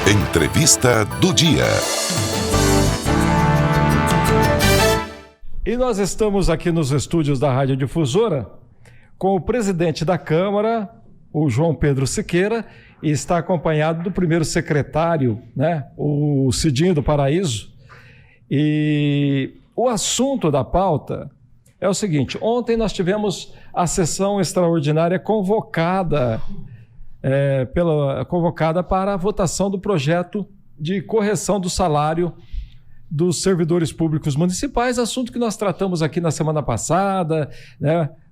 Entrevista do dia. E nós estamos aqui nos estúdios da Rádio Difusora com o presidente da Câmara, o João Pedro Siqueira, e está acompanhado do primeiro secretário, o Cidinho do Paraíso. E o assunto da pauta é o seguinte: ontem nós tivemos a sessão extraordinária convocada para a votação do projeto de correção do salário dos servidores públicos municipais, assunto que nós tratamos aqui na semana passada,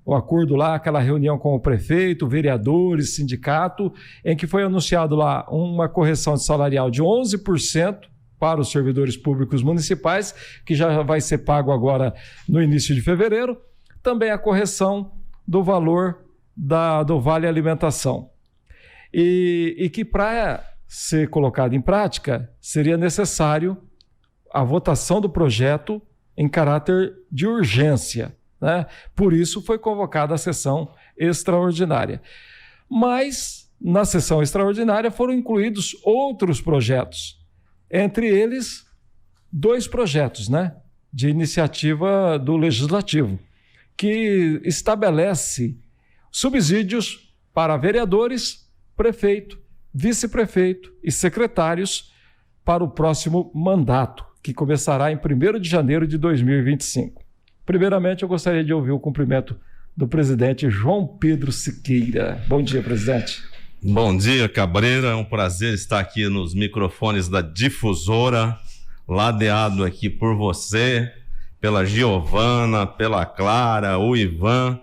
o acordo lá, aquela reunião com o prefeito, vereadores, sindicato, em que foi anunciado lá uma correção salarial de 11% para os servidores públicos municipais, que já vai ser pago agora no início de fevereiro, também a correção do valor do Vale Alimentação. E que para ser colocado em prática, seria necessário a votação do projeto em caráter de urgência, Por isso foi convocada a sessão extraordinária. Mas, na sessão extraordinária, foram incluídos outros projetos, entre eles 2 projetos, de iniciativa do Legislativo, que estabelece subsídios para vereadores, prefeito, vice-prefeito e secretários para o próximo mandato, que começará em 1º de janeiro de 2025. Primeiramente, eu gostaria de ouvir o cumprimento do presidente João Pedro Siqueira. Bom dia, presidente. Bom dia, Cabreira. É um prazer estar aqui nos microfones da Difusora, ladeado aqui por você, pela Giovana, pela Clara, o Ivan,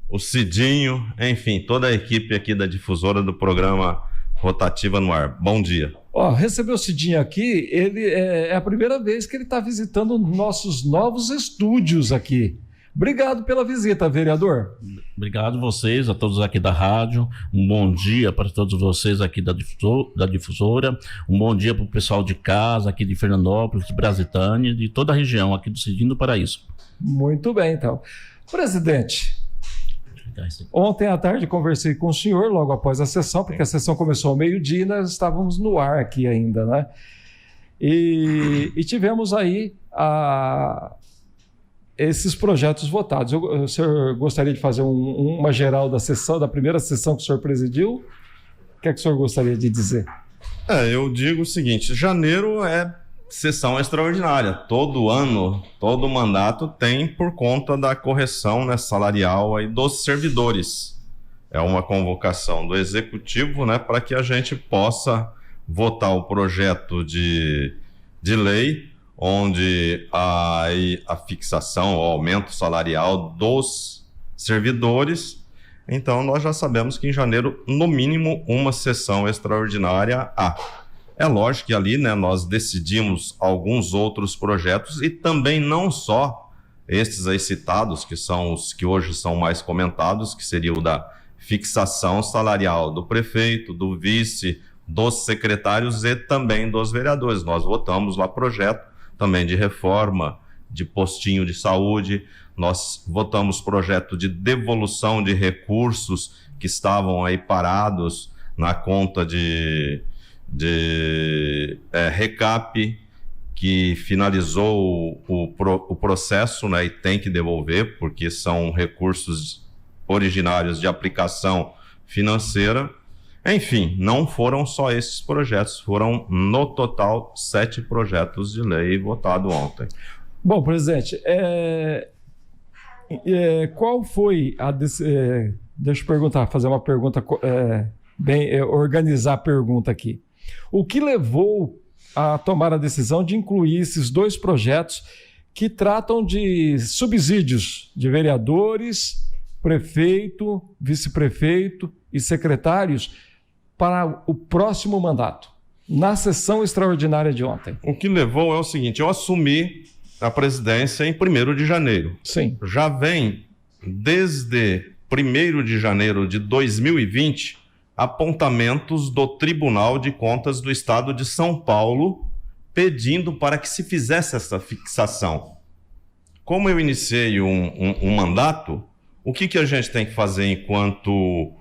o Cidinho, enfim, toda a equipe aqui da Difusora do programa Rotativa no Ar. Bom dia. Receber o Cidinho aqui, ele é a primeira vez que ele está visitando nossos novos estúdios aqui. Obrigado pela visita, vereador. Obrigado vocês, a todos aqui da rádio. Um bom dia para todos vocês aqui da Difusora. Um bom dia para o pessoal de casa, aqui de Fernandópolis, de Brasitânia, de toda a região aqui do Cidinho do Paraíso. Muito bem, então. Presidente, ontem à tarde conversei com o senhor logo após a sessão, porque a sessão começou ao meio-dia e nós estávamos no ar aqui ainda, E tivemos aí esses projetos votados. O senhor gostaria de fazer uma geral da sessão, da primeira sessão que o senhor presidiu? O que é que o senhor gostaria de dizer? Eu digo o seguinte: janeiro é sessão extraordinária. Todo ano, todo mandato tem por conta da correção salarial aí dos servidores. É uma convocação do Executivo para que a gente possa votar o projeto de lei onde a fixação, o aumento salarial dos servidores. Então, nós já sabemos que em janeiro, no mínimo, uma sessão extraordinária há. É lógico que ali nós decidimos alguns outros projetos e também não só estes aí citados, que são os que hoje são mais comentados, que seria o da fixação salarial do prefeito, do vice, dos secretários e também dos vereadores. Nós votamos lá projeto também de reforma de postinho de saúde, nós votamos projeto de devolução de recursos que estavam aí parados na conta de recap, que finalizou o processo e tem que devolver, porque são recursos originários de aplicação financeira. Enfim, não foram só esses projetos, foram no total 7 projetos de lei votados ontem. Bom, presidente, qual foi a... deixa eu perguntar, fazer uma pergunta, organizar a pergunta aqui. O que levou a tomar a decisão de incluir esses 2 projetos que tratam de subsídios de vereadores, prefeito, vice-prefeito e secretários para o próximo mandato, na sessão extraordinária de ontem? O que levou é o seguinte: eu assumi a presidência em 1º de janeiro. Sim. Já vem, desde 1º de janeiro de 2020, apontamentos do Tribunal de Contas do Estado de São Paulo pedindo para que se fizesse essa fixação. Como eu iniciei um mandato, o que a gente tem que fazer enquanto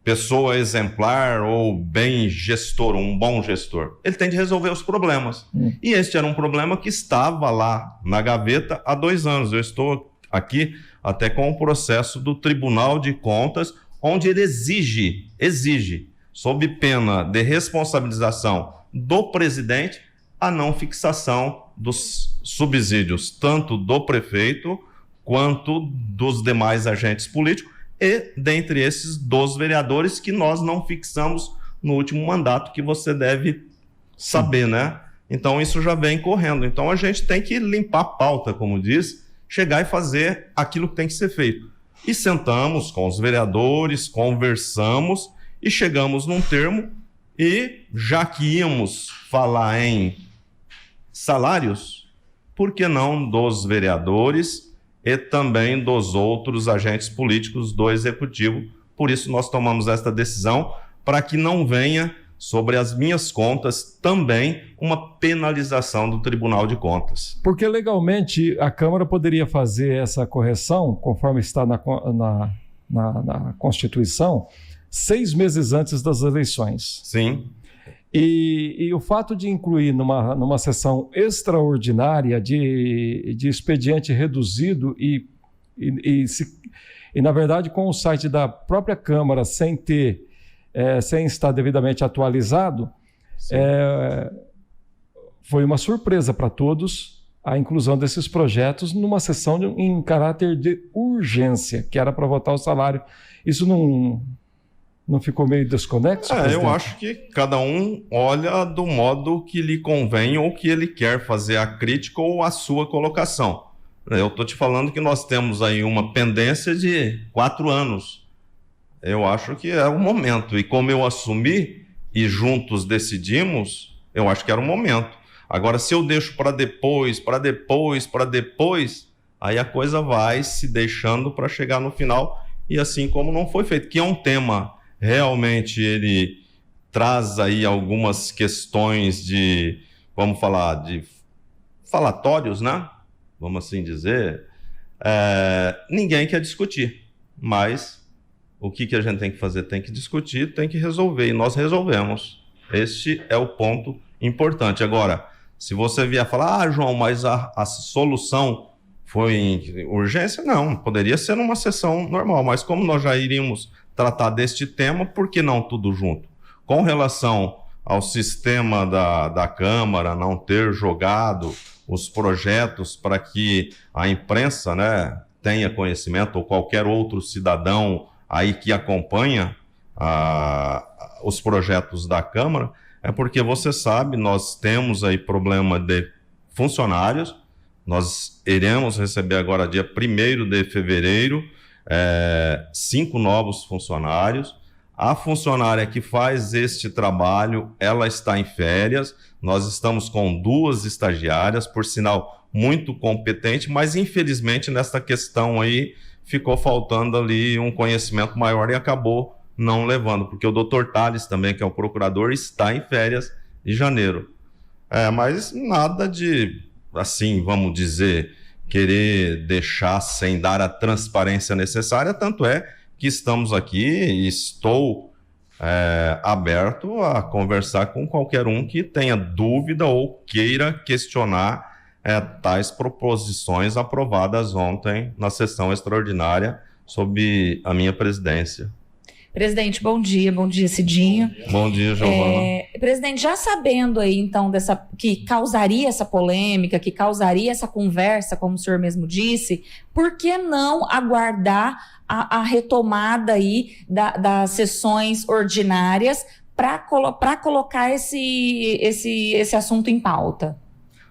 pessoa exemplar ou bem gestor, um bom gestor. Ele tem de resolver os problemas. E este era um problema que estava lá na gaveta há 2 anos. Eu estou aqui até com o processo do Tribunal de Contas, onde ele exige, sob pena de responsabilização do presidente, a não fixação dos subsídios, tanto do prefeito quanto dos demais agentes políticos, e dentre esses dos vereadores que nós não fixamos no último mandato, que você deve saber, né? Então isso já vem correndo. Então a gente tem que limpar a pauta, como diz, chegar e fazer aquilo que tem que ser feito. E sentamos com os vereadores, conversamos e chegamos num termo, e já que íamos falar em salários, por que não dos vereadores e também dos outros agentes políticos do Executivo? Por isso nós tomamos esta decisão, para que não venha sobre as minhas contas também uma penalização do Tribunal de Contas. Porque legalmente a Câmara poderia fazer essa correção, conforme está na Constituição, 6 meses antes das eleições. Sim. E o fato de incluir numa sessão extraordinária de expediente reduzido e na verdade, com o site da própria Câmara sem estar devidamente atualizado, foi uma surpresa para todos a inclusão desses projetos numa sessão em caráter de urgência, que era para votar o salário. Isso não ficou meio desconexo? Eu acho que cada um olha do modo que lhe convém ou que ele quer fazer a crítica ou a sua colocação. Eu estou te falando que nós temos aí uma pendência de 4 anos. Eu acho que é o momento. E como eu assumi e juntos decidimos, eu acho que era o momento. Agora, se eu deixo para depois, aí a coisa vai se deixando para chegar no final, e assim como não foi feito, que é um tema... Realmente ele traz aí algumas questões de, vamos falar, de falatórios, né? Vamos assim dizer. Ninguém quer discutir, mas o que a gente tem que fazer? Tem que discutir, tem que resolver, e nós resolvemos. Este é o ponto importante. Agora, se você vier falar, João, mas a solução foi em urgência? Não, poderia ser numa sessão normal, mas como nós já iríamos tratar deste tema, por que não tudo junto? Com relação ao sistema da Câmara não ter jogado os projetos para que a imprensa, né, tenha conhecimento, ou qualquer outro cidadão aí que acompanha os projetos da Câmara, é porque você sabe, nós temos aí problema de funcionários. Nós iremos receber agora, dia 1º de fevereiro, 5 novos funcionários. A funcionária que faz este trabalho, ela está em férias. Nós estamos com 2 estagiárias, por sinal muito competente, mas infelizmente nesta questão aí ficou faltando ali um conhecimento maior e acabou não levando, porque o Dr. Tales também, que é o procurador, está em férias em janeiro. Mas nada de, assim, vamos dizer, querer deixar sem dar a transparência necessária, tanto é que estamos aqui e estou aberto a conversar com qualquer um que tenha dúvida ou queira questionar tais proposições aprovadas ontem na sessão extraordinária sob a minha presidência. Presidente, bom dia Cidinho. Bom dia, Giovana. Presidente, já sabendo aí então que causaria essa polêmica, que causaria essa conversa, como o senhor mesmo disse, por que não aguardar a retomada aí das sessões ordinárias para colocar esse assunto em pauta?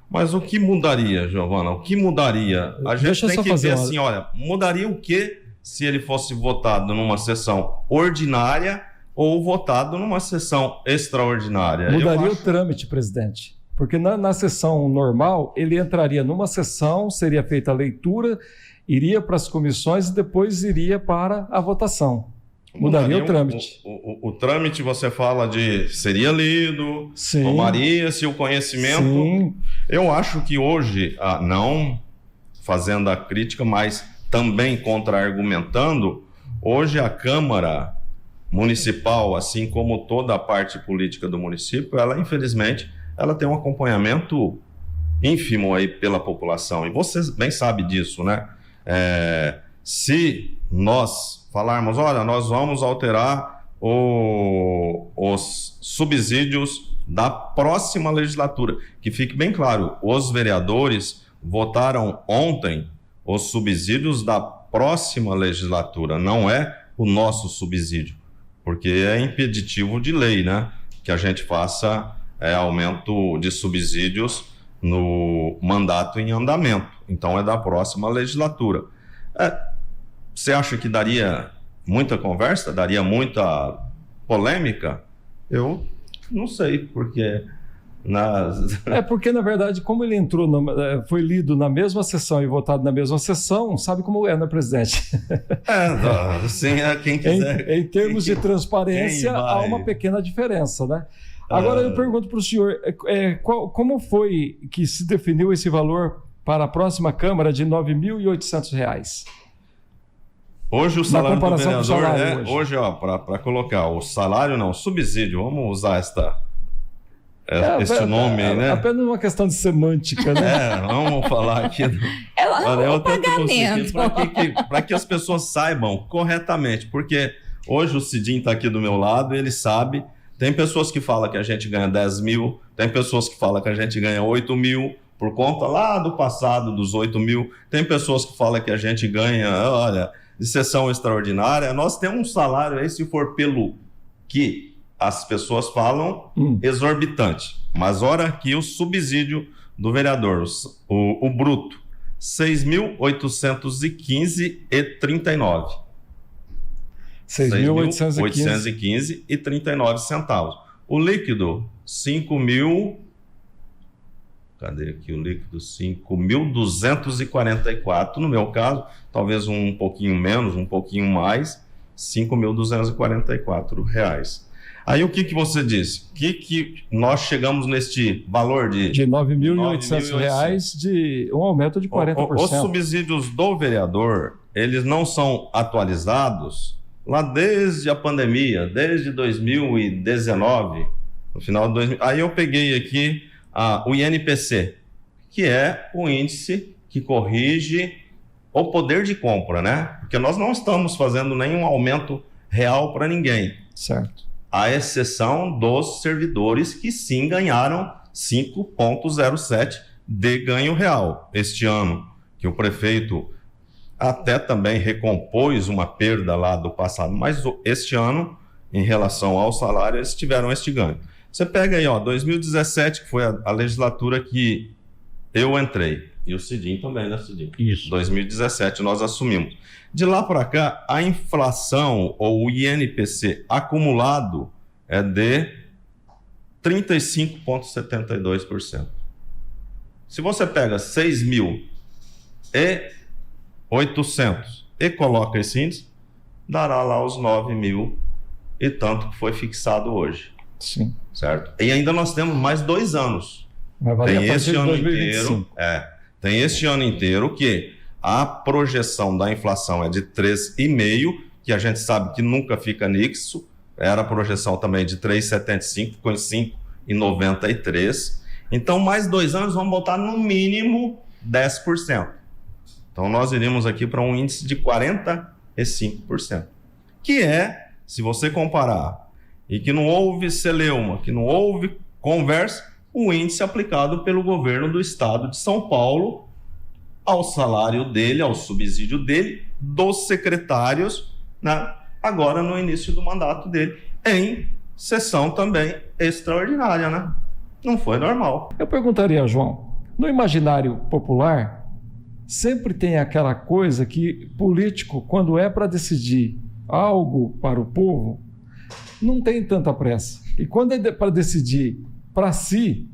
Mas o que mudaria, Giovana? O que mudaria? A gente tem que ver assim, olha, mudaria o quê? Se ele fosse votado numa sessão ordinária ou votado numa sessão extraordinária. Mudaria o trâmite, presidente. Porque na sessão normal, ele entraria numa sessão, seria feita a leitura, iria para as comissões e depois iria para a votação. Mudaria o trâmite. O trâmite, você fala de seria lido, tomaria-se o conhecimento. Sim. Eu acho que hoje, não fazendo a crítica, mas também contra-argumentando, hoje a Câmara municipal, assim como toda a parte política do município, ela, infelizmente, ela tem um acompanhamento ínfimo aí pela população. E você bem sabe disso, né? Se nós falarmos, olha, nós vamos alterar os subsídios da próxima legislatura, que fique bem claro, os vereadores votaram ontem os subsídios da próxima legislatura, não é o nosso subsídio, porque é impeditivo de lei, né? Que a gente faça aumento de subsídios no mandato em andamento. Então é da próxima legislatura. Você acha que daria muita conversa? Daria muita polêmica? Eu não sei, porque... porque, na verdade, como ele entrou, foi lido na mesma sessão e votado na mesma sessão, sabe como é, né, presidente? Sim, quem quiser. Em termos de transparência, há uma pequena diferença, né? Agora eu pergunto para o senhor, como foi que se definiu esse valor para a próxima Câmara de R$ 9.800? Hoje o salário do vereador hoje, para colocar o salário, não, subsídio, vamos usar esse nome aí, né? Apenas uma questão de semântica, né? Vamos falar aqui. O pagamento. Para que as pessoas saibam corretamente, porque hoje o Cidinho está aqui do meu lado, ele sabe. Tem pessoas que falam que a gente ganha 10 mil, tem pessoas que falam que a gente ganha 8 mil, por conta lá do passado dos 8 mil. Tem pessoas que falam que a gente ganha, olha, de sessão extraordinária. Nós temos um salário aí, se for pelo que as pessoas falam, exorbitante. Mas ora aqui o subsídio do vereador, o bruto, R$ 6.815,39. R$ 6.815,39. O líquido, 5.000... Cadê aqui o líquido? 5.244. No meu caso, talvez um pouquinho menos, um pouquinho mais, R$ 5.244. Aí o que você disse? Que nós chegamos neste valor de R$ 9.800, de um aumento de 40%. Os subsídios do vereador, eles não são atualizados lá desde a pandemia, desde 2019, no final de 2000. Aí eu peguei aqui o INPC, que é o índice que corrige o poder de compra, né? Porque nós não estamos fazendo nenhum aumento real para ninguém. Certo. À exceção dos servidores que sim ganharam 5,07 de ganho real este ano, que o prefeito até também recompôs uma perda lá do passado, mas este ano, em relação ao salário, eles tiveram este ganho. Você pega aí, 2017, que foi a legislatura que eu entrei, e o Cidinho também, né, Cidinho? Isso. 2017 nós assumimos. De lá para cá, a inflação, ou o INPC acumulado, é de 35,72%. Se você pega 6.800 e coloca esse índice, dará lá os 9.000 e tanto que foi fixado hoje. Sim. Certo? E ainda nós temos mais 2 anos. Vai valer tem a partir este de ano 2025. inteiro. Tem este ano inteiro que a projeção da inflação é de 3,5%, que a gente sabe que nunca fica nisso. Era a projeção também de 3,75%, ficou em 5,93%. Então, mais 2 anos, vamos botar no mínimo 10%. Então, nós iríamos aqui para um índice de 45%. Que é, se você comparar, e que não houve celeuma, que não houve conversa, o índice aplicado pelo governo do estado de São Paulo ao salário dele, ao subsídio dele, dos secretários, né? Agora no início do mandato dele, em sessão também extraordinária, né? Não foi normal. Eu perguntaria, João, no imaginário popular, sempre tem aquela coisa que político, quando é para decidir algo para o povo, não tem tanta pressa. E quando é para decidir para si,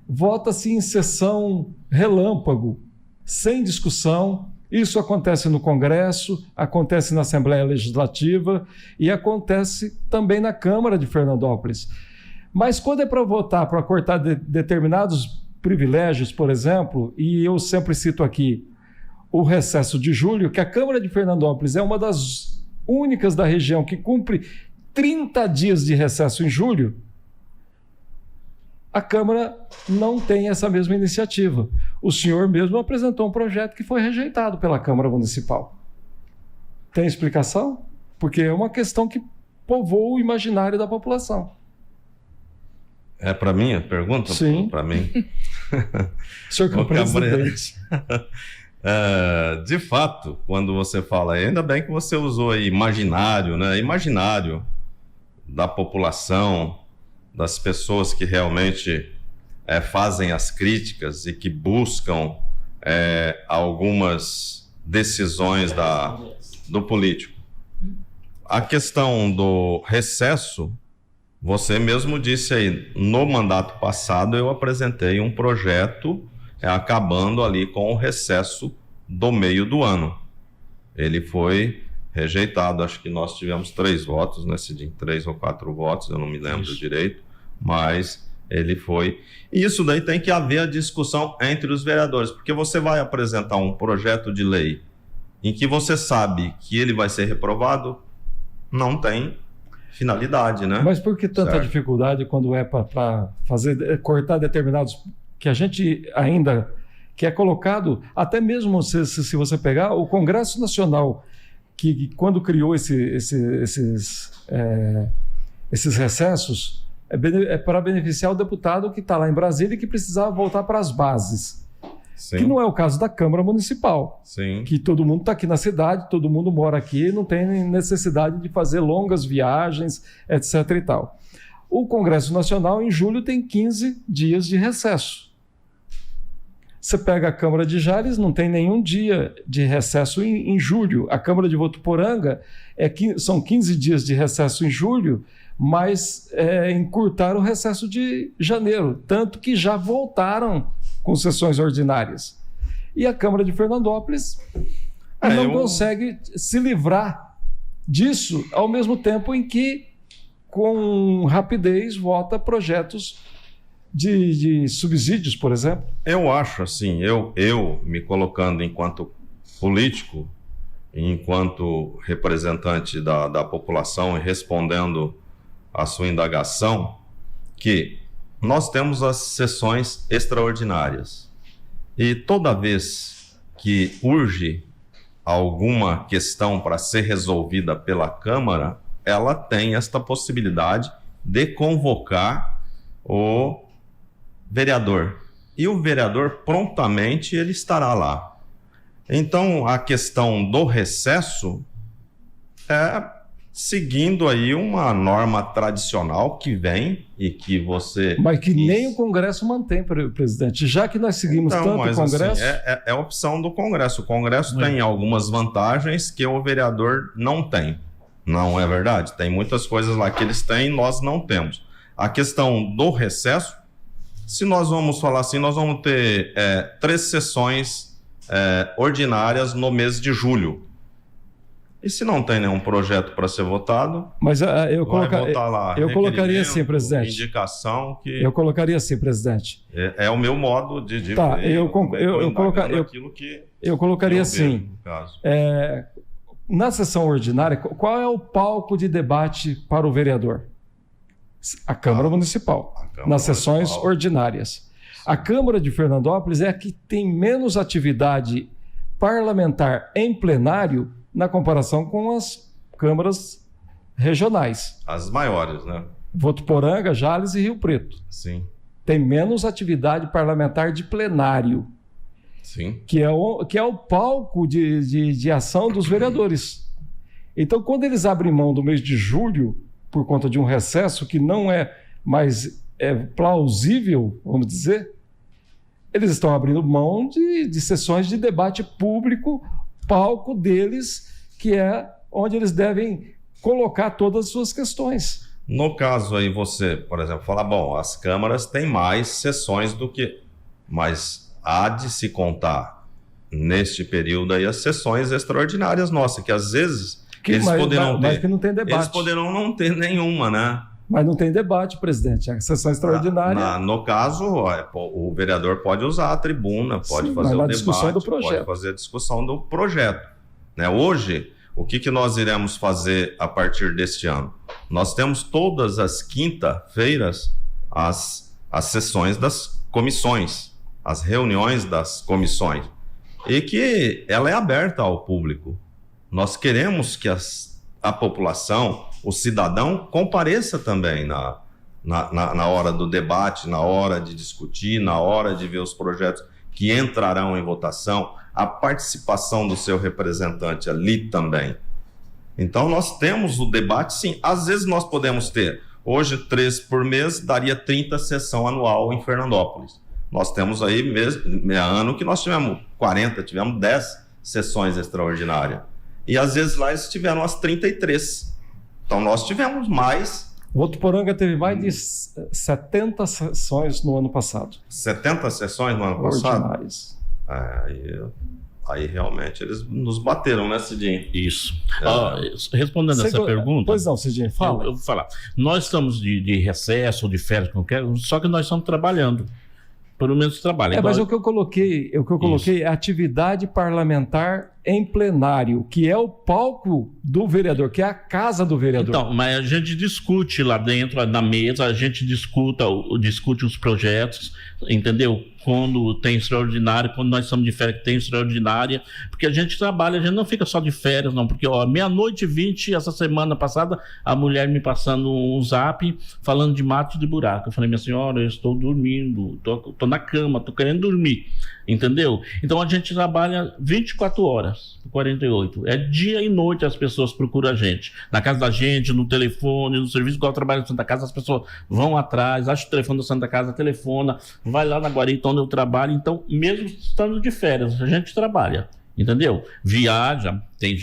vota-se em sessão relâmpago, sem discussão. Isso acontece no Congresso, acontece na Assembleia Legislativa e acontece também na Câmara de Fernandópolis. Mas quando é para votar, para cortar determinados privilégios, por exemplo, e eu sempre cito aqui o recesso de julho, que a Câmara de Fernandópolis é uma das únicas da região que cumpre 30 dias de recesso em julho, a Câmara não tem essa mesma iniciativa. O senhor mesmo apresentou um projeto que foi rejeitado pela Câmara Municipal. Tem explicação? Porque é uma questão que povoa o imaginário da população. É para mim a pergunta? Sim. Para mim. Senhor que é o presidente. De fato, quando você fala, ainda bem que você usou aí imaginário, né? Imaginário da população, das pessoas que realmente fazem as críticas e que buscam algumas decisões do político. A questão do recesso, você mesmo disse aí, no mandato passado eu apresentei um projeto acabando ali com o recesso do meio do ano. Ele foi rejeitado, acho que nós tivemos 3 votos nesse dia, 3 ou 4 votos, eu não me lembro direito, mas ele foi. E isso daí tem que haver a discussão entre os vereadores, porque você vai apresentar um projeto de lei em que você sabe que ele vai ser reprovado, não tem finalidade, né? Mas por que tanta dificuldade quando é para cortar determinados que a gente ainda que é colocado, até mesmo se você pegar o Congresso Nacional, que quando criou esses recessos, é para beneficiar o deputado que está lá em Brasília e que precisava voltar para as bases. Sim. Que não é o caso da Câmara Municipal. Sim. Que todo mundo está aqui na cidade, todo mundo mora aqui, não tem necessidade de fazer longas viagens, etc. e tal. O Congresso Nacional, em julho, tem 15 dias de recesso. Você pega a Câmara de Jales, não tem nenhum dia de recesso em julho. A Câmara de Votuporanga são 15 dias de recesso em julho, mas encurtaram o recesso de janeiro, tanto que já voltaram com sessões ordinárias. E a Câmara de Fernandópolis não consegue se livrar disso, ao mesmo tempo em que, com rapidez, vota projetos de subsídios, por exemplo. Eu acho assim, eu me colocando enquanto político, enquanto representante da população e respondendo à sua indagação, que nós temos as sessões extraordinárias. E toda vez que urge alguma questão para ser resolvida pela Câmara, ela tem esta possibilidade de convocar o vereador. E o vereador, prontamente, ele estará lá. Então, a questão do recesso é seguindo aí uma norma tradicional que vem e que você... Mas que nem o Congresso mantém, presidente. Já que nós seguimos tanto o Congresso... Assim, é opção do Congresso. O Congresso tem algumas vantagens que o vereador não tem. Não é verdade? Tem muitas coisas lá que eles têm e nós não temos. A questão do recesso, se nós vamos falar assim, nós vamos ter 3 sessões ordinárias no mês de julho. E se não tem nenhum projeto para ser votado, mas eu colocaria assim, presidente. Indicação que... Eu colocaria assim, presidente. É o meu modo de ver. Tá, eu colocaria assim. Na sessão ordinária, qual é o palco de debate para o vereador? A Câmara Municipal, nas sessões ordinárias. A Câmara de Fernandópolis é a que tem menos atividade parlamentar em plenário na comparação com as câmaras regionais. As maiores, né? Votuporanga, Jales e Rio Preto. Sim. Tem menos atividade parlamentar de plenário. Sim. Que é o palco de ação dos vereadores. Então, quando eles abrem mão do mês de julho, por conta de um recesso que não é mais plausível, vamos dizer, eles estão abrindo mão de sessões de debate público, palco deles, que é onde eles devem colocar todas as suas questões. No caso aí você, por exemplo, fala, bom, as câmaras têm mais sessões do que... Mas há de se contar, neste período aí, as sessões extraordinárias nossas, que às vezes mas que não tem debate. Eles poderão não ter nenhuma, né? Mas não tem debate, presidente. A sessão extraordinária... No caso, o vereador pode usar a tribuna, pode fazer o debate, pode fazer a discussão do projeto. Né? Hoje, o que nós iremos fazer a partir deste ano? Nós temos todas as quinta-feiras as sessões das comissões, as reuniões das comissões, e que ela é aberta ao público. Nós queremos que a população, o cidadão, compareça também na hora do debate, na hora de discutir, na hora de ver os projetos que entrarão em votação, a participação do seu representante ali também. Então, nós temos o debate, sim. Às vezes nós podemos ter, hoje 3 por mês, daria 30 sessão anual em Fernandópolis. Nós temos aí, ano que nós tivemos 40, tivemos 10 sessões extraordinárias. E às vezes lá eles tiveram as 33. Então, nós tivemos mais. O Votuporanga teve mais de 70 sessões no ano passado. 70 sessões no ano passado? Ordinárias. Aí realmente eles nos bateram, né, Cidinho? Isso. Respondendo essa pergunta... Pois não, Cidinho, fala. Eu vou falar. Nós estamos de recesso ou de férias, só que nós estamos trabalhando. Pelo menos trabalho. Mas o que eu coloquei é atividade parlamentar em plenário, que é o palco do vereador, que é a casa do vereador. Então, mas a gente discute lá dentro, na mesa, a gente discute os projetos, entendeu? Quando tem extraordinário, quando nós estamos de férias, tem extraordinária, porque a gente trabalha, a gente não fica só de férias, não, porque, 00:20, essa semana passada, a mulher me passando um zap, falando de mato e de buraco. Eu falei, minha senhora, eu estou dormindo, estou na cama, estou querendo dormir, entendeu? Então, a gente trabalha 24 horas, 48. É dia e noite as pessoas procuram a gente. Na casa da gente, no telefone, no serviço, igual eu trabalho na Santa Casa, as pessoas vão atrás, acha o telefone da Santa Casa, telefona, vai lá na Guarita, onde eu trabalho. Então, mesmo estando de férias, a gente trabalha, entendeu? Viaja, tem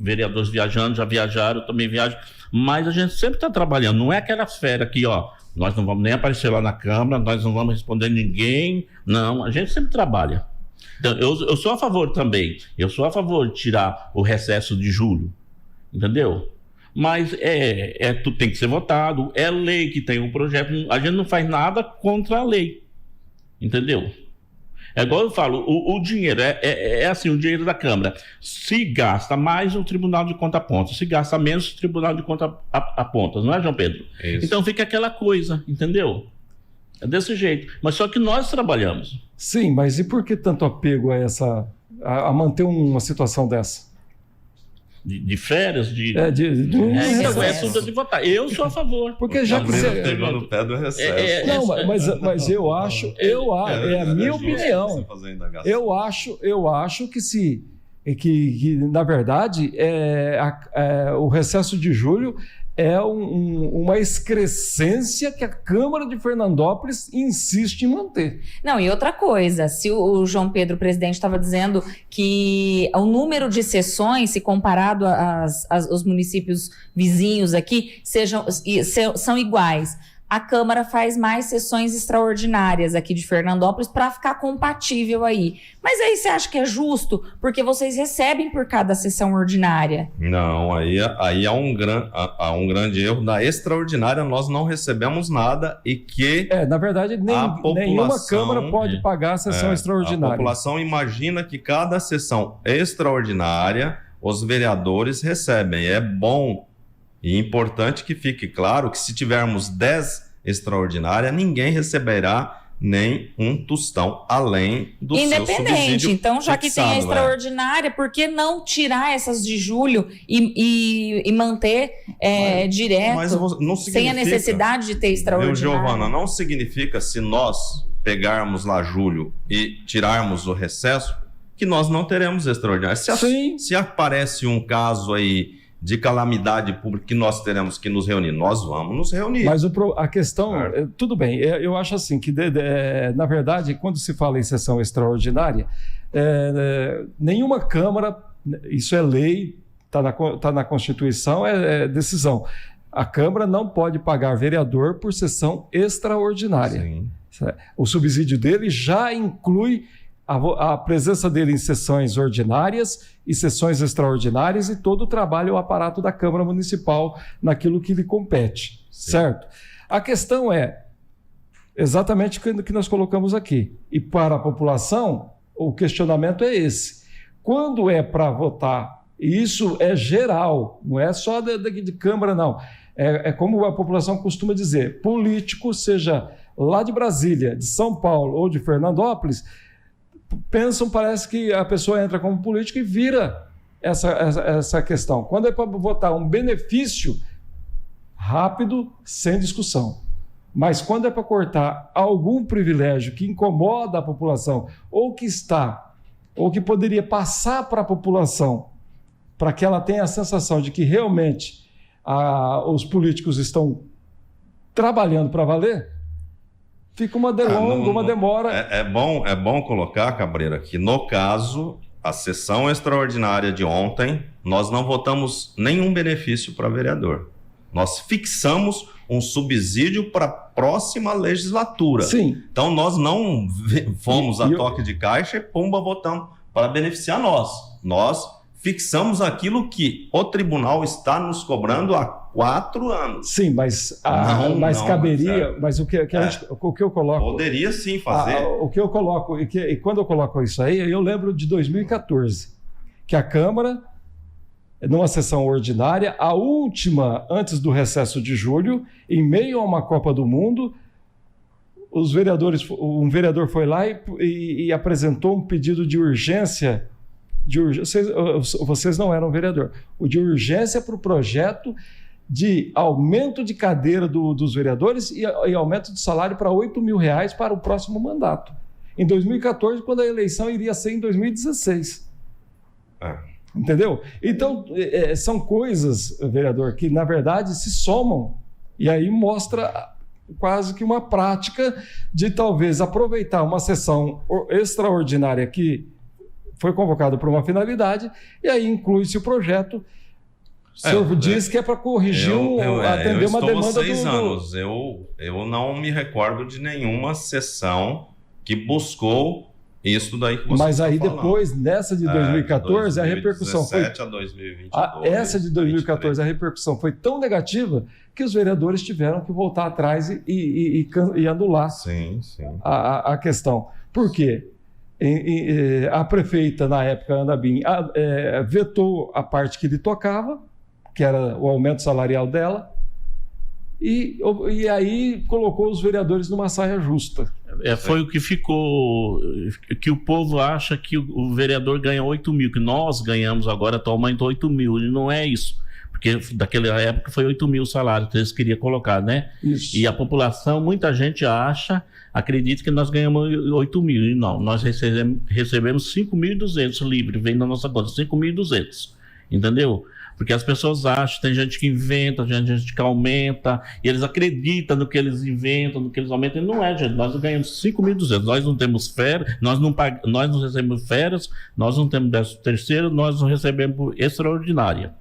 vereadores viajando, já viajaram, eu também viajo, mas a gente sempre está trabalhando. Não é aquela férias que, nós não vamos nem aparecer lá na Câmara, nós não vamos responder ninguém. Não, a gente sempre trabalha. Então, eu sou a favor também. Eu sou a favor de tirar o recesso de julho. Entendeu? Mas tudo tem que ser votado. É lei que tem um projeto. A gente não faz nada contra a lei. Entendeu? É igual eu falo, o dinheiro é assim, o dinheiro da Câmara. Se gasta mais, o Tribunal de Contas aponta. Se gasta menos, o Tribunal de Contas aponta. Não é, João Pedro? Isso. Então fica aquela coisa, entendeu? É desse jeito. Mas só que nós trabalhamos. Sim, mas e por que tanto apego a manter uma situação dessa? De férias, Então, é tudo de votar. Eu sou a favor. Porque já que você pegou no pé do recesso. mas eu acho, é a minha opinião. Eu acho que na verdade, o recesso de julho é uma excrescência que a Câmara de Fernandópolis insiste em manter. Não, e outra coisa, se o João Pedro, presidente, estava dizendo que o número de sessões, se comparado aos municípios vizinhos aqui, são iguais. A Câmara faz mais sessões extraordinárias aqui de Fernandópolis para ficar compatível aí. Mas aí você acha que é justo? Porque vocês recebem por cada sessão ordinária. Não, aí há um grande erro. Da extraordinária nós não recebemos nada e que... na verdade, nenhuma Câmara pode pagar a sessão extraordinária. A população imagina que cada sessão extraordinária os vereadores recebem. É bom e importante que fique claro que se tivermos 10 extraordinárias, ninguém receberá nem um tostão além do seu subsídio. Independente. Então, já que tem a fixado, extraordinária, por que não tirar essas de julho e manter direto, mas não significa, sem a necessidade de ter extraordinária? Giovana, não significa, se nós pegarmos lá julho e tirarmos o recesso, que nós não teremos extraordinária. Se aparece um caso aí de calamidade pública que nós teremos que nos reunir, nós vamos nos reunir. Mas a questão, tudo bem, eu acho assim que, na verdade, quando se fala em sessão extraordinária, nenhuma Câmara, isso é lei, está na Constituição, é decisão. A Câmara não pode pagar vereador por sessão extraordinária. Sim. O subsídio dele já inclui a presença dele em sessões ordinárias e sessões extraordinárias e todo o trabalho, o aparato da Câmara Municipal naquilo que lhe compete, certo? A questão é exatamente o que nós colocamos aqui. E para a população, o questionamento é esse. Quando é para votar, e isso é geral, não é só de Câmara, não. É como a população costuma dizer, político, seja lá de Brasília, de São Paulo ou de Fernandópolis, parece que a pessoa entra como político e vira essa questão. Quando é para votar um benefício, rápido, sem discussão. Mas quando é para cortar algum privilégio que incomoda a população ou que poderia passar para a população, para que ela tenha a sensação de que realmente os políticos estão trabalhando para valer, fica uma demora. É bom colocar, Cabreira, que no caso, a sessão extraordinária de ontem, nós não votamos nenhum benefício para vereador. Nós fixamos um subsídio para a próxima legislatura. Sim. Então, nós não fomos a toque de caixa e pumba votamos para beneficiar nós. Nós fixamos aquilo que o tribunal está nos cobrando há 4 anos. Sim, mas caberia... Mas o que eu coloco... Poderia sim fazer. O que eu coloco... E quando eu coloco isso aí, eu lembro de 2014, que a Câmara, numa sessão ordinária, a última antes do recesso de julho, em meio a uma Copa do Mundo, um vereador foi lá e apresentou um pedido de urgência. Vocês não eram vereador. O de urgência para o projeto de aumento de cadeira dos vereadores e aumento de salário para R$8 mil para o próximo mandato. Em 2014, quando a eleição iria ser em 2016. Entendeu? Então, são coisas, vereador, que na verdade se somam e aí mostra quase que uma prática de talvez aproveitar uma sessão extraordinária que foi convocada por uma finalidade e aí inclui-se o projeto. O senhor diz que é para corrigir, atender uma demanda do... 6 anos. Eu não me recordo de nenhuma sessão que buscou isso daí que você Mas aí tá falando. Depois, nessa de 2014, a repercussão foi... 2017 a 2022. Essa de 2014, a repercussão foi tão negativa que os vereadores tiveram que voltar atrás e anular a questão. Por quê? A prefeita, na época, Ana Bim, vetou a parte que lhe tocava, que era o aumento salarial dela, e aí colocou os vereadores numa saia justa. Foi o que ficou, que o povo acha que o vereador ganha 8 mil, que nós ganhamos agora atualmente 8 mil, e não é isso. Porque daquela época foi 8 mil salários que eles queriam colocar, né? Isso. E a população, muita gente acredita que nós ganhamos 8 mil. E não, nós recebemos 5.200 livre, vem da nossa conta, 5.200. Entendeu? Porque as pessoas acham, tem gente que inventa, tem gente que aumenta, e eles acreditam no que eles inventam, no que eles aumentam. E não é, gente, nós ganhamos 5.200, nós não temos férias, nós não recebemos férias, nós não temos 13º, nós não recebemos extraordinária.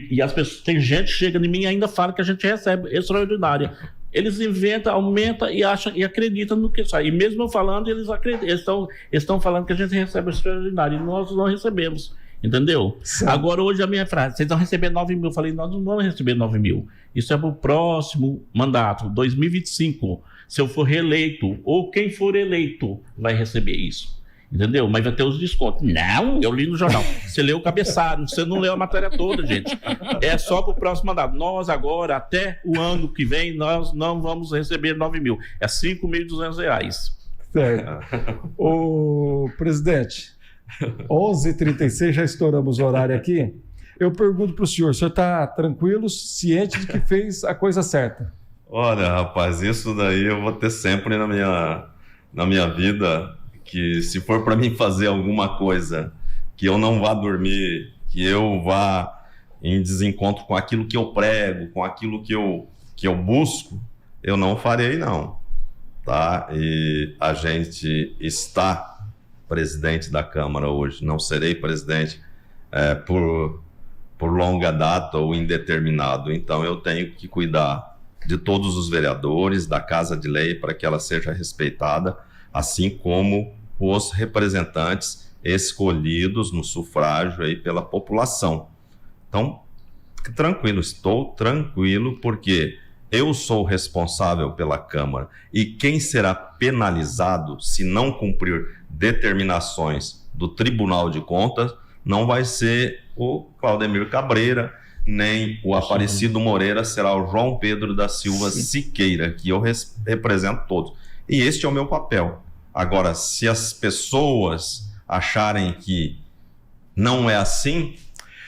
E as pessoas, tem gente que chega em mim e ainda fala que a gente recebe extraordinária. Eles inventam, aumentam e acham e acreditam no que sai. E mesmo falando, eles estão falando que a gente recebe extraordinária, e nós não recebemos. Entendeu? Sim. Agora, hoje, a minha frase, vocês vão receber 9 mil. Eu falei, nós não vamos receber 9 mil. Isso é para o próximo mandato, 2025. Se eu for reeleito, ou quem for eleito, vai receber isso. Entendeu? Mas vai ter os descontos. Não, eu li no jornal. Você leu o cabeçário, você não leu a matéria toda, gente. É só para o próximo mandato. Nós agora, até o ano que vem, nós não vamos receber 9 mil. É R$5.200. Certo. Ô, presidente, 11h36, já estouramos o horário aqui. Eu pergunto para o senhor está tranquilo, ciente de que fez a coisa certa? Olha, rapaz, isso daí eu vou ter sempre na minha vida, que se for para mim fazer alguma coisa que eu não vá dormir, que eu vá em desencontro com aquilo que eu prego, com aquilo que eu busco, eu não farei não, tá? E a gente está presidente da Câmara hoje, não serei presidente por longa data ou indeterminado, então eu tenho que cuidar de todos os vereadores, da Casa de Lei, para que ela seja respeitada, assim como os representantes escolhidos no sufrágio aí pela população. Então, tranquilo, estou tranquilo, porque eu sou responsável pela Câmara, e quem será penalizado se não cumprir determinações do Tribunal de Contas não vai ser o Claudemir Cabreira, nem o Aparecido Moreira, será o João Pedro da Silva Siqueira, que eu represento todos. E este é o meu papel. Agora, se as pessoas acharem que não é assim,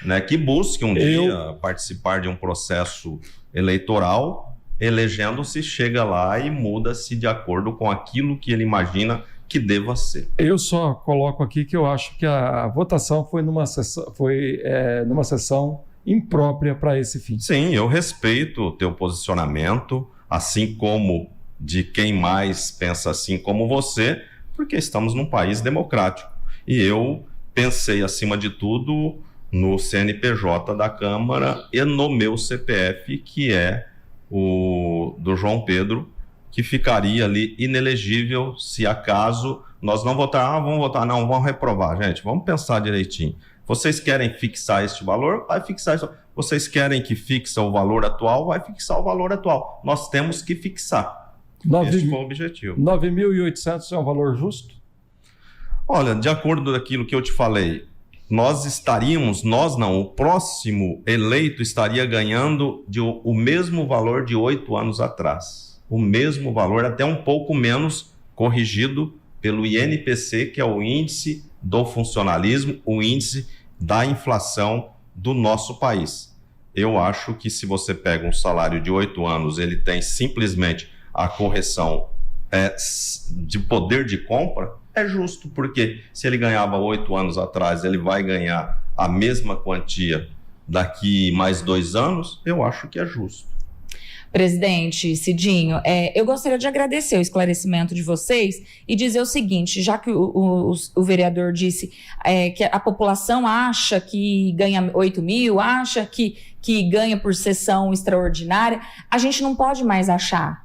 né, que busque um dia participar de um processo eleitoral, elegendo-se, chega lá e muda-se de acordo com aquilo que ele imagina que deva ser. Eu só coloco aqui que eu acho que a votação foi numa sessão imprópria para esse fim. Sim, eu respeito o teu posicionamento, assim como de quem mais pensa assim como você, porque estamos num país democrático. E eu pensei, acima de tudo, no CNPJ da Câmara e no meu CPF, que é o do João Pedro, que ficaria ali inelegível se acaso nós não votar. Vamos votar, não, vamos reprovar, gente. Vamos pensar direitinho. Vocês querem fixar este valor? Vai fixar isso. Vocês querem que fixe o valor atual? Vai fixar o valor atual. Nós temos que fixar. Este foi o objetivo. 9.800 é um valor justo? Olha, de acordo com aquilo que eu te falei, o próximo eleito estaria ganhando o mesmo valor de 8 anos atrás. O mesmo valor, até um pouco menos, corrigido pelo INPC, que é o índice do funcionalismo, o índice da inflação do nosso país. Eu acho que se você pega um salário de 8 anos, ele tem simplesmente a correção de poder de compra, é justo, porque se ele ganhava 8 anos atrás, ele vai ganhar a mesma quantia daqui mais 2 anos, eu acho que é justo. Presidente Cidinho, eu gostaria de agradecer o esclarecimento de vocês e dizer o seguinte, já que o vereador disse que a população acha que ganha 8 mil, acha que ganha por sessão extraordinária, a gente não pode mais achar.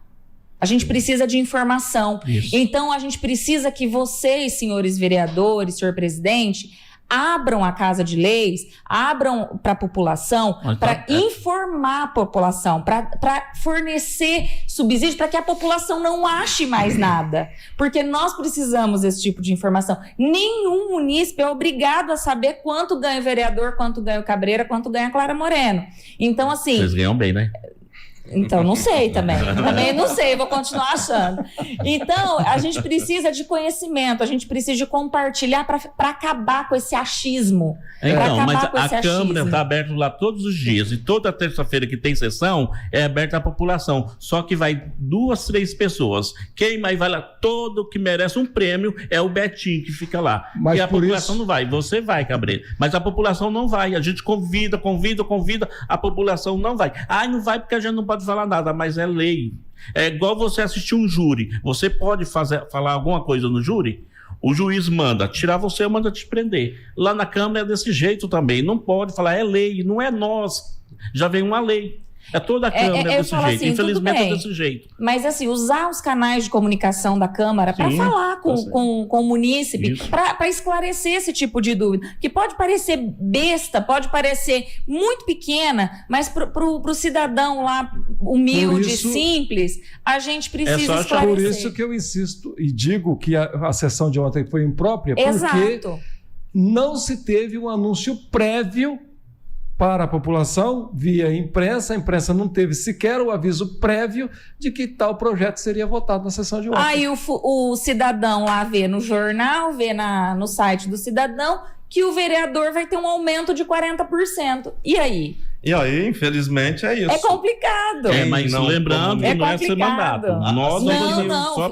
A gente precisa de informação. Isso. Então, a gente precisa que vocês, senhores vereadores, senhor presidente, abram a Casa de Leis, abram para a população, para informar a população, para fornecer subsídio, para que a população não ache mais nada. Porque nós precisamos desse tipo de informação. Nenhum munícipe é obrigado a saber quanto ganha o vereador, quanto ganha o Cabreira, quanto ganha a Clara Moreno. Então, assim... Vocês ganham bem, né? Então, não sei também. Também não sei, vou continuar achando. Então, a gente precisa de conhecimento, a gente precisa de compartilhar para acabar com esse achismo. Então, mas a Câmara está aberta lá todos os dias, e toda terça-feira que tem sessão é aberta à população. Só que vai 2, 3 pessoas. Quem mais vai lá, todo que merece um prêmio é o Betinho que fica lá. Mas e a população não vai. Você vai, Cabreira. Mas a população não vai. A gente convida, a população não vai. Não vai porque a gente não pode falar nada, mas é lei. É igual você assistir um júri. Você pode falar alguma coisa no júri? O juiz manda tirar você ou manda te prender. Lá na Câmara é desse jeito também. Não pode falar, é lei, não é nós. Já vem uma lei. É toda a Câmara desse jeito. Assim, infelizmente é desse jeito. Mas assim, usar os canais de comunicação da Câmara para falar com o munícipe, para esclarecer esse tipo de dúvida, que pode parecer besta, pode parecer muito pequena, mas pro cidadão lá humilde, simples, a gente precisa esclarecer. Por isso que eu insisto e digo que a sessão de ontem foi imprópria, porque não se teve um anúncio prévio para a população via imprensa. A imprensa não teve sequer o aviso prévio de que tal projeto seria votado na sessão de ontem. Aí o cidadão lá vê no jornal, vê no site do cidadão que o vereador vai ter um aumento de 40%. E aí? E aí, infelizmente, é isso. É complicado. Mas lembrando que não é ser mandato.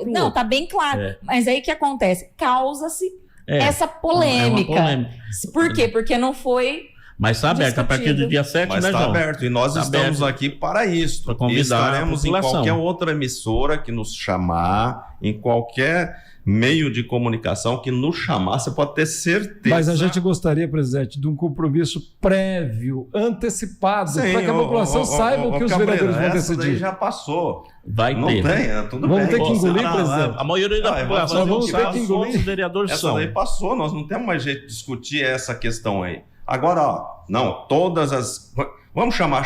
Não, tá bem claro. Mas aí o que acontece? Causa-se essa polêmica. Por quê? Porque não foi... Mas está aberto a partir do dia 7, mas né, João? Está aberto. E nós estamos aqui para isso. Para convidar estaremos em qualquer outra emissora que nos chamar, em qualquer meio de comunicação que nos chamar, você pode ter certeza. Mas a gente gostaria, presidente, de um compromisso prévio, antecipado, para que a população saiba o que os vereadores vão decidir. Daí já passou. Vai não ter. Tudo vamos bem. ter que engolir, presidente. A maioria da população vamos ter que engolir. Os vereadores essa daí passou, nós não temos mais jeito de discutir essa questão aí. Agora, todas as... Vamos chama...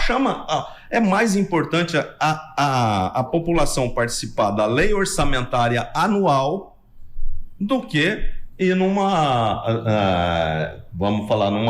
É mais importante a população participar da lei orçamentária anual do que ir numa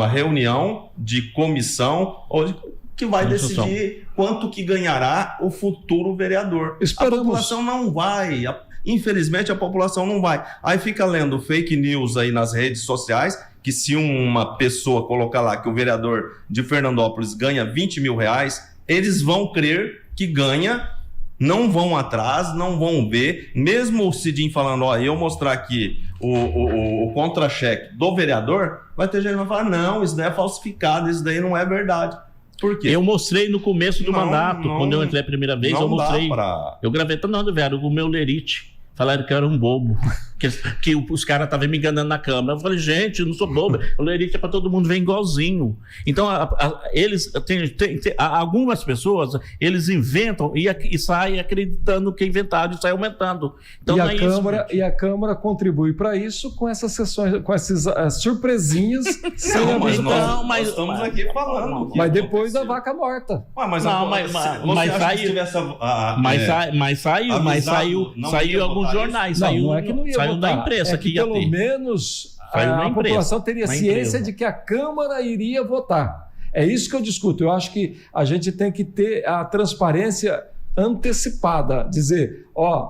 reunião de comissão ou que vai Instrução. decidir quanto que ganhará o futuro vereador. Esperamos. A população não vai, infelizmente a população não vai. Aí fica lendo fake news aí nas redes sociais, que se uma pessoa colocar lá que o vereador de Fernandópolis ganha 20 mil reais, eles vão crer que ganha, não vão atrás, não vão ver, mesmo o Cidinho falando, eu mostrar aqui o contra-cheque do vereador, vai ter gente que vai falar, não, isso daí é falsificado, isso daí não é verdade. Por quê? Eu mostrei no começo do mandato, quando eu entrei a primeira vez, eu mostrei. Eu gravei, velho, o meu lerite. Falaram que eu era um bobo, que os caras estavam me enganando na câmera. Eu falei, gente, eu não sou bobo, o lerite é para todo mundo ver igualzinho. Então, eles algumas pessoas, eles inventam e saem acreditando que inventaram e saem aumentando. Então, a Câmara contribui para isso com essas sessões, com essas surpresinhas. Nós estamos aqui falando. Mas depois da vaca morta. Saiu alguns jornais, saiu da imprensa que ia pelo ter. Menos a população teria ciência de que a Câmara iria votar. É isso que eu discuto. Eu acho que a gente tem que ter a transparência antecipada, dizer,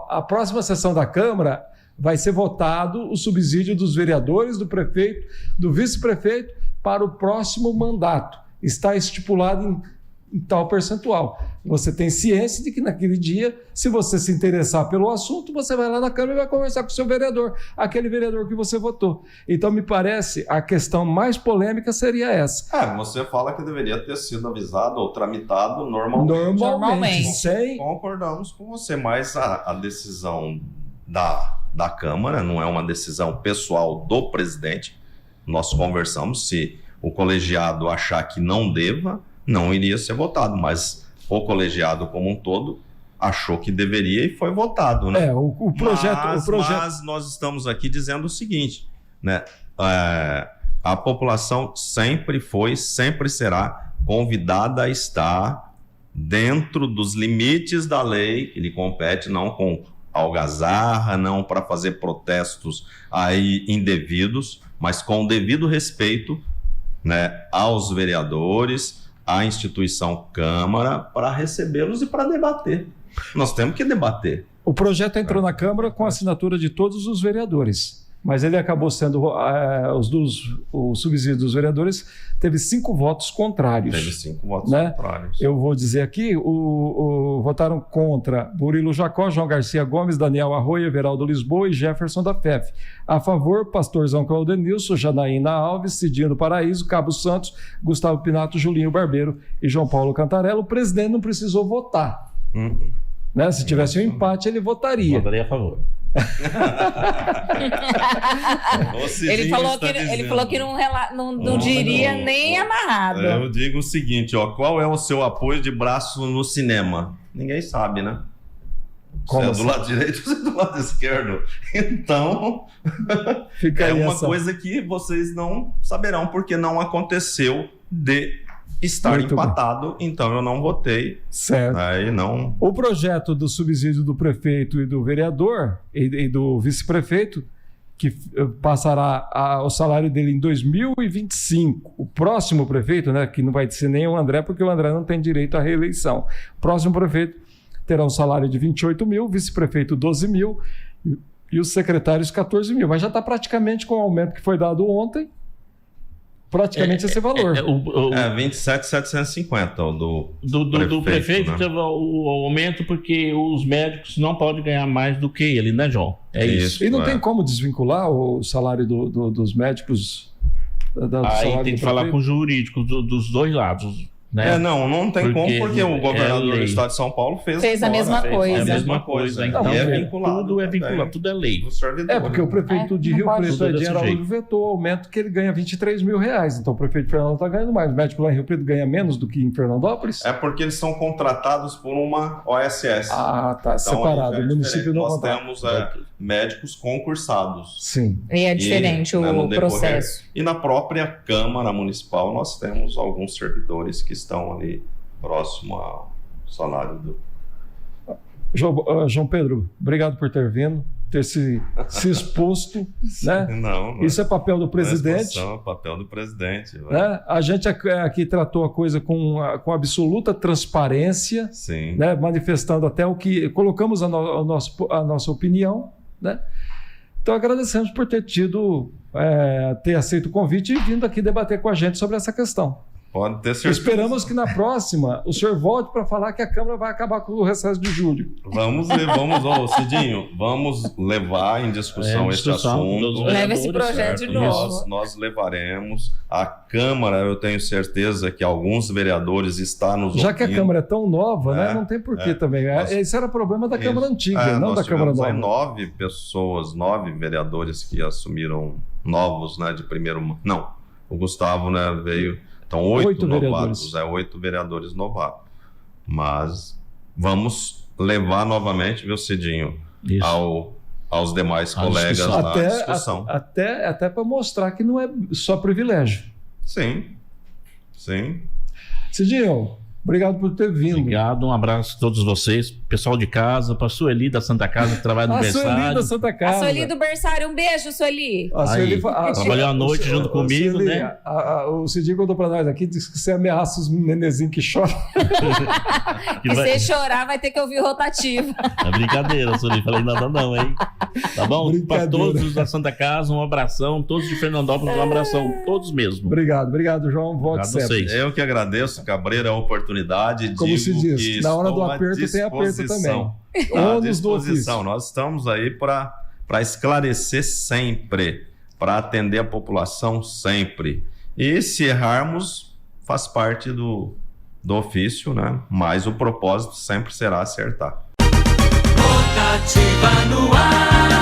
a próxima sessão da Câmara vai ser votado o subsídio dos vereadores, do prefeito, do vice-prefeito para o próximo mandato. Está estipulado em tal percentual. Você tem ciência de que naquele dia, se você se interessar pelo assunto, você vai lá na Câmara e vai conversar com o seu vereador, aquele vereador que você votou. Então, me parece, a questão mais polêmica seria essa. Você fala que deveria ter sido avisado ou tramitado normalmente. Concordamos com você, mas a decisão da Câmara não é uma decisão pessoal do presidente. Nós conversamos, se o colegiado achar que não deva, não iria ser votado, mas o colegiado como um todo achou que deveria e foi votado, né? O projeto... Mas nós estamos aqui dizendo o seguinte, né? A população sempre foi, sempre será convidada a estar dentro dos limites da lei que lhe compete, não com algazarra, não para fazer protestos aí indevidos, mas com o devido respeito, né, aos vereadores, à instituição Câmara, para recebê-los e para debater. Nós temos que debater. O projeto entrou na Câmara com a assinatura de todos os vereadores, mas ele acabou sendo, o subsídio dos vereadores teve 5 votos contrários. Teve 5 votos contrários. Eu vou dizer aqui, votaram contra Murilo Jacó, João Garcia Gomes, Daniel Arroio, Everaldo Lisboa e Jefferson da FEF. A favor, Pastorzão Claudenilson, Janaína Alves, Cidinho do Paraíso, Cabo Santos, Gustavo Pinato, Julinho Barbeiro e João Paulo Cantarello. O presidente não precisou votar. Né? Se tivesse um empate, ele votaria. Votaria a favor. Ele falou que não diria nem amarrado. Eu digo o seguinte, qual é o seu apoio de braço no cinema? Ninguém sabe, né? Você é do lado direito, você é do lado esquerdo. Então, é uma coisa que vocês não saberão, porque não aconteceu de estar empatado, então eu não votei. Certo. Aí não... O projeto do subsídio do prefeito e do vereador e do vice-prefeito, que passará o salário dele em 2025. O próximo prefeito, né, que não vai ser nem o André, porque o André não tem direito à reeleição. O próximo prefeito terá um salário de 28 mil, vice-prefeito 12 mil e os secretários 14 mil. Mas já está praticamente com o aumento que foi dado ontem, praticamente esse valor. 27.750 do prefeito, né? Teve o aumento porque os médicos não podem ganhar mais do que ele, né, João? É isso. E não tem como desvincular o salário dos médicos? Aí tem que falar com o jurídico dos dois lados. Né? Não tem como, porque o governador do estado de São Paulo fez a mesma coisa. É a mesma coisa. Então, tudo é vinculado, tudo é lei. Porque o prefeito de Rio Preto, Edinho Araújo, vetou o aumento que ele ganha 23 mil reais. Então o prefeito de Fernando está ganhando mais. O médico lá em Rio Preto ganha menos do que em Fernandópolis? É porque eles são contratados por uma OSS. Ah, tá. Então, separado. O município não contrata. Nós temos médicos concursados. Sim. E é diferente o processo. E na própria Câmara Municipal nós temos alguns servidores que estão ali próximo ao salário do... João Pedro, obrigado por ter vindo. ter se exposto, né? Não, Isso é papel do presidente. É papel do presidente. Né? A gente aqui tratou a coisa com absoluta transparência, Sim. né? Manifestando até o que colocamos a nossa opinião, né? Então agradecemos por ter ter aceito o convite e vindo aqui debater com a gente sobre essa questão. Pode ter certeza. Esperamos que na próxima o senhor volte para falar que a Câmara vai acabar com o recesso de julho. Cidinho, vamos levar em discussão este assunto. Leva esse projeto de novo. Nós levaremos. A Câmara, eu tenho certeza que alguns vereadores estão nos ouvindo. Já que a Câmara é tão nova, né, não tem porquê também. Esse era problema da Câmara antiga, não da Câmara nova. Nós 9 vereadores que assumiram novos, né, de primeiro... Não, o Gustavo, né, veio... Então, 8 novatos, 8 vereadores novatos. Mas vamos levar novamente, viu, Cidinho, aos demais colegas na discussão. Até para mostrar que não é só privilégio. Sim. Cidinho, obrigado por ter vindo. Obrigado, um abraço a todos vocês, pessoal de casa, para a Sueli da Santa Casa, que trabalha no berçário. A Sueli da Santa Casa. A Sueli do berçário, um beijo, Sueli. Trabalhou a noite junto comigo, Sueli, né? O Cidinho contou para nós aqui, disse que você ameaça os nenezinhos que choram. E se chorar, vai ter que ouvir o rotativo. É brincadeira, Sueli, falei nada não, hein? Tá bom? Para todos da Santa Casa, um abração, todos de Fernandópolis, um abração, todos mesmo. Obrigado, João, volte sempre. Eu que agradeço, Cabreira, a oportunidade. Como se diz, na hora do aperto tem aperto também. À disposição. Nós estamos aí para esclarecer sempre, para atender a população sempre. E se errarmos, faz parte do ofício, né? Mas o propósito sempre será acertar. Rotativa no ar.